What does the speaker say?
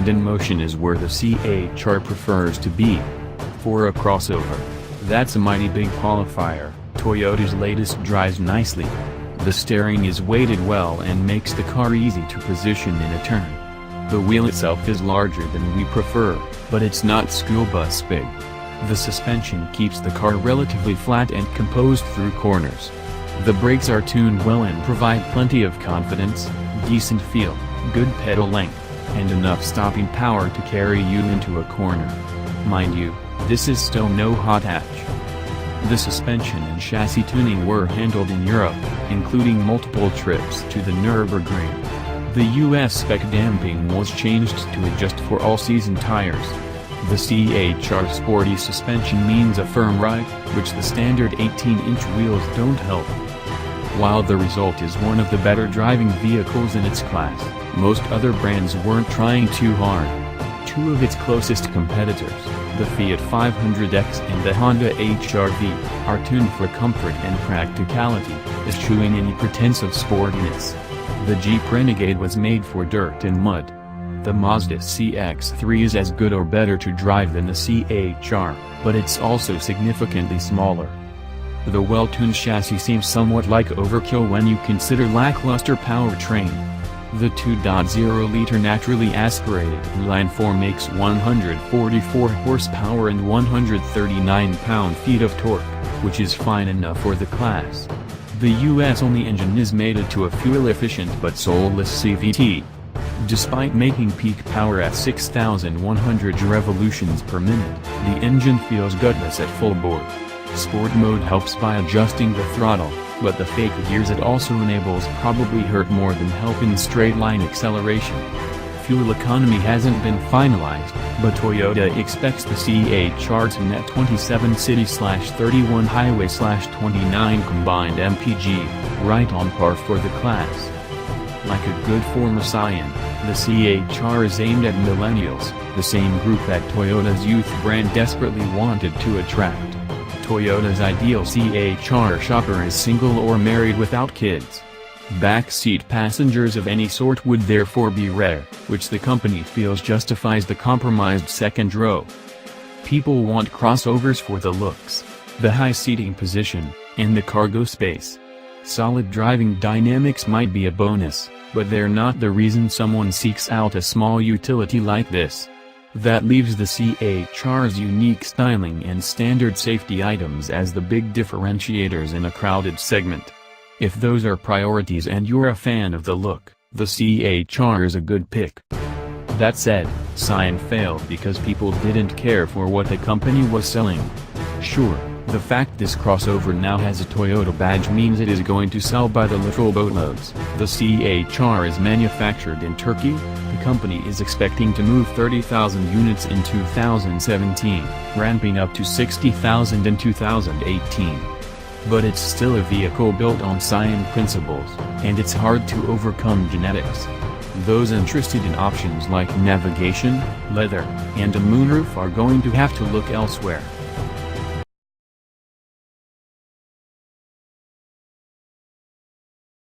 and in motion is where the CHR prefers to be. For a crossover, that's a mighty big qualifier. Toyota's latest drives nicely. The steering is weighted well and makes the car easy to position in a turn. The wheel itself is larger than we prefer, but it's not school bus big. The suspension keeps the car relatively flat and composed through corners. The brakes are tuned well and provide plenty of confidence, decent feel, good pedal length, and enough stopping power to carry you into a corner. Mind you, this is still no hot hatch. The suspension and chassis tuning were handled in Europe, including multiple trips to the Nürburgring. The US spec damping was changed to adjust for all-season tires. The CHR sporty suspension means a firm ride, which the standard 18-inch wheels don't help. While the result is one of the better driving vehicles in its class, most other brands weren't trying too hard. Two of its closest competitors, the Fiat 500X and the Honda HR-V, are tuned for comfort and practicality, eschewing any pretense of sportiness. The Jeep Renegade was made for dirt and mud. The Mazda CX-3 is as good or better to drive than the CHR, but it's also significantly smaller. The well-tuned chassis seems somewhat like overkill when you consider lackluster powertrain. The 2.0-liter naturally aspirated inline 4 makes 144 horsepower and 139 pound-feet of torque, which is fine enough for the class. The US-only engine is mated to a fuel-efficient but soulless CVT. Despite making peak power at 6,100 revolutions per minute, the engine feels gutless at full bore. Sport mode helps by adjusting the throttle, but the fake gears it also enables probably hurt more than help in straight-line acceleration. Fuel economy hasn't been finalized, but Toyota expects the CHR to net 27 city/31 highway/29 combined mpg, right on par for the class. Like a good former Scion, the CHR is aimed at millennials, the same group that Toyota's youth brand desperately wanted to attract. Toyota's ideal CHR shopper is single or married without kids. Backseat passengers of any sort would therefore be rare, which the company feels justifies the compromised second row. People want crossovers for the looks, the high seating position, and the cargo space. Solid driving dynamics might be a bonus, but they're not the reason someone seeks out a small utility like this. That leaves the CHR's unique styling and standard safety items as the big differentiators in a crowded segment. If those are priorities and you're a fan of the look, the CHR is a good pick. That said, Scion failed because people didn't care for what the company was selling. Sure, the fact this crossover now has a Toyota badge means it is going to sell by the literal boatloads. The CHR is manufactured in Turkey. The company is expecting to move 30,000 units in 2017, ramping up to 60,000 in 2018. But it's still a vehicle built on Scion principles, and it's hard to overcome genetics. Those interested in options like navigation, leather, and a moonroof are going to have to look elsewhere.